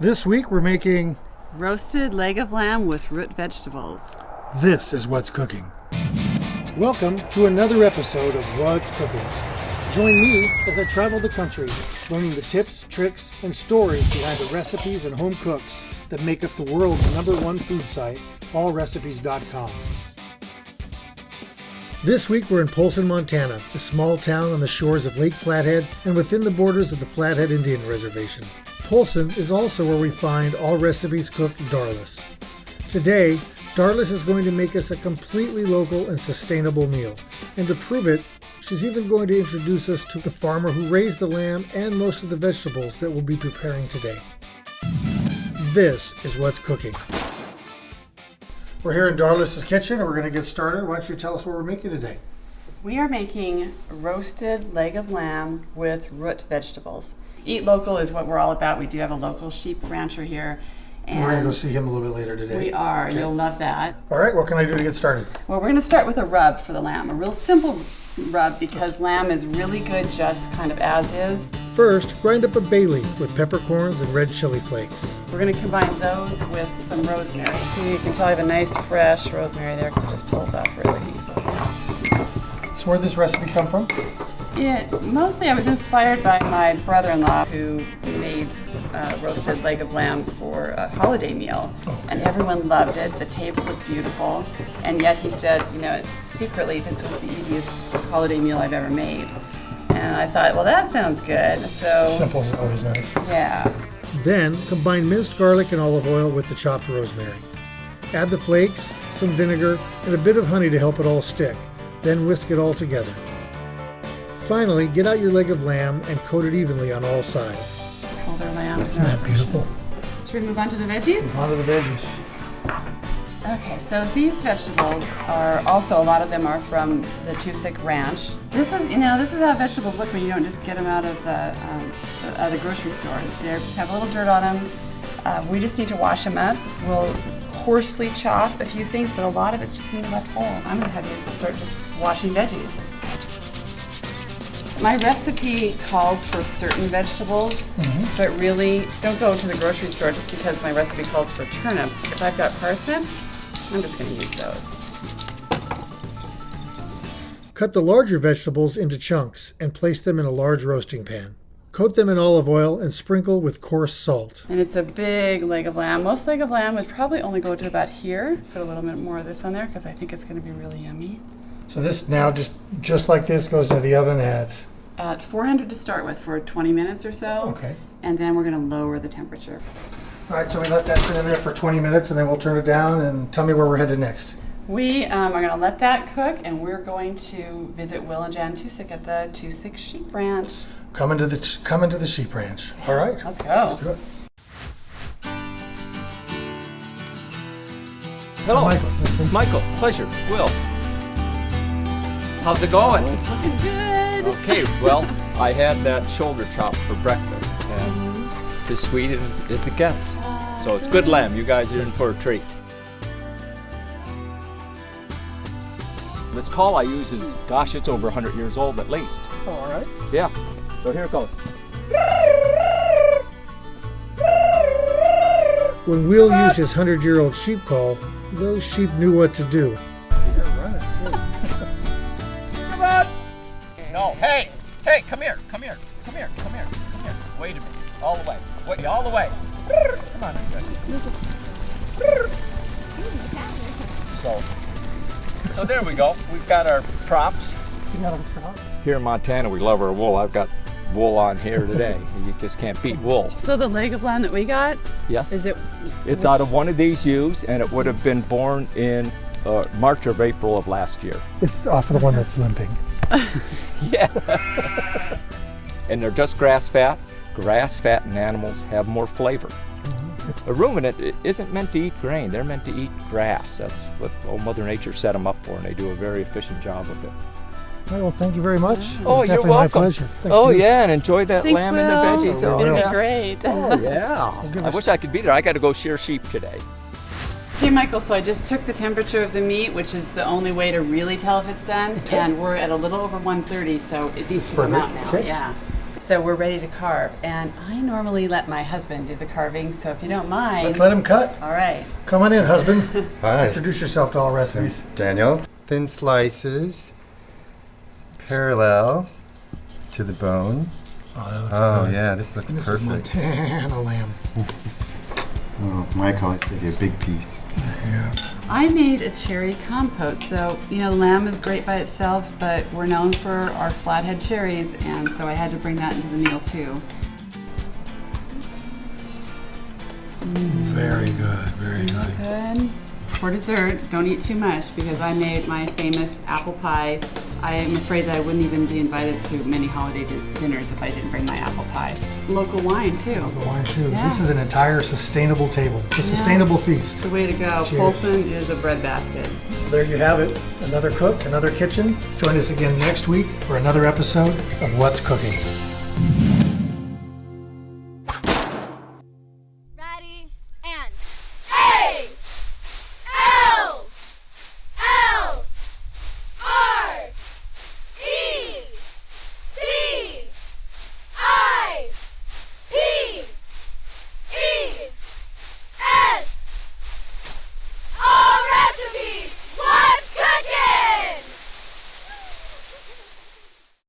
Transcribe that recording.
This week we're making roasted leg of lamb with root vegetables. This is What's Cooking. Welcome to another episode of What's Cooking. Join me as I travel the country, learning the tips, tricks, and stories behind the recipes and home cooks that make up the world's #1 food site, Allrecipes.com. This week we're in Polson, Montana, a small town on the shores of Lake Flathead and within the borders of the Flathead Indian Reservation. Polson is also where we find Allrecipes cook Darlis. Today, Darlis is going to make us a completely local and sustainable meal. And to prove it, she's even going to introduce us to the farmer who raised the lamb and most of the vegetables that we'll be preparing today. This is What's Cooking. We're here in Darlis' kitchen and we're going to get started. Why don't you tell us what we're making today? We are making roasted leg of lamb with root vegetables. Eat local is what we're all about. We do have a local sheep rancher here. And we're going to go see him a little bit later today. We are. Okay. You'll love that. All right. What can I do to get started? Well, we're going to start with a rub for the lamb. A real simple rub because lamb is really good just kind of as is. First, grind up a bay leaf with peppercorns and red chili flakes. We're going to combine those with some rosemary. So you can tell I have a nice fresh rosemary there because it just pulls off really easily. So where did this recipe come from? Mostly I was inspired by my brother-in-law who made roasted leg of lamb for a holiday meal, and everyone loved it. The table looked beautiful, and yet he said, secretly this was the easiest holiday meal I've ever made. And I thought, well, that sounds good. So simple is always nice. Yeah. Then combine minced garlic and olive oil with the chopped rosemary. Add the flakes, some vinegar, and a bit of honey to help it all stick. Then whisk it all together. Finally, get out your leg of lamb and coat it evenly on all sides. Hold our lambs. Isn't that beautiful? Should we move on to the veggies? Move on to the veggies. Okay, so these vegetables are also, a lot of them are from the Tusick Ranch. This is how vegetables look when you don't just get them out of the grocery store. They have a little dirt on them. We just need to wash them up. We'll coarsely chop a few things, but a lot of it's just going to be left whole. I'm going to have you start just washing veggies. My recipe calls for certain vegetables, but really don't go to the grocery store just because my recipe calls for turnips. If I've got parsnips, I'm just going to use those. Cut the larger vegetables into chunks and place them in a large roasting pan. Coat them in olive oil and sprinkle with coarse salt. And it's a big leg of lamb. Most leg of lamb would probably only go to about here. Put a little bit more of this on there because I think it's going to be really yummy. So this now just like this goes into the oven at 400 to start with for 20 minutes or so. Okay. And then we're going to lower the temperature. All right, so we let that sit in there for 20 minutes and then we'll turn it down and tell me where we're headed next. We are going to let that cook and we're going to visit Will and Jan Tusick at the Tusick Sheep Ranch. Come into the sheep ranch. All right. Let's go. Let's do it. Hello. Michael. Pleasure. Will. How's it going? It's looking good. Okay, well, I had that shoulder chop for breakfast, and it's as sweet as it gets. So it's good lamb. You guys are in for a treat. This call I use is, gosh, it's over 100 years old at least. Oh, all right. Yeah. So here it goes. When Will used his 100-year-old sheep call, those sheep knew what to do. Come on! No, hey, come here. Wait a minute, all the way. Wait, all the way. Come on, So there we go. We've got our props. Here in Montana, we love our wool. I've got wool on here today. You just can't beat wool. So the leg of lamb that we got, Yes. It's out of one of these ewes, and it would have been born in March or April of last year. It's off of the one that's limping. Yeah. And they're just grass fat. Grass fattened animals have more flavor. A ruminant isn't meant to eat grain. They're meant to eat grass. That's what old Mother Nature set them up for, and they do a very efficient job of it. Well, thank you very much. Oh, you're welcome. My pleasure. Thank you. Yeah, and enjoy that Thanks, lamb Will. and the veggies. It's going to be great. Oh, yeah. I wish I could be there. I got to go shear sheep today. Okay, Michael, so I just took the temperature of the meat, which is the only way to really tell if it's done, and we're at a little over 130, so it needs to come out now. Okay. Yeah. So we're ready to carve, and I normally let my husband do the carving, so if you don't mind. Let's let him cut. All right. Come on in, husband. Hi. Introduce yourself to Allrecipes. Daniel. Thin slices, parallel to the bone. Oh, that looks Oh good. yeah, this looks This is perfect. Montana lamb. Oh, Michael, it's like a big piece. Yeah. I made a cherry compote, so lamb is great by itself, but we're known for our flathead cherries, and so I had to bring that into the meal too. Very good, very good. Good. For dessert, don't eat too much because I made my famous apple pie. I'm afraid that I wouldn't even be invited to many holiday dinners if I didn't bring my apple pie. Local wine too. The wine too. Yeah. This is an entire sustainable table. It's a sustainable feast. It's the way to go. Cheers. Polson is a breadbasket. There you have it. Another cook, another kitchen. Join us again next week for another episode of What's Cooking.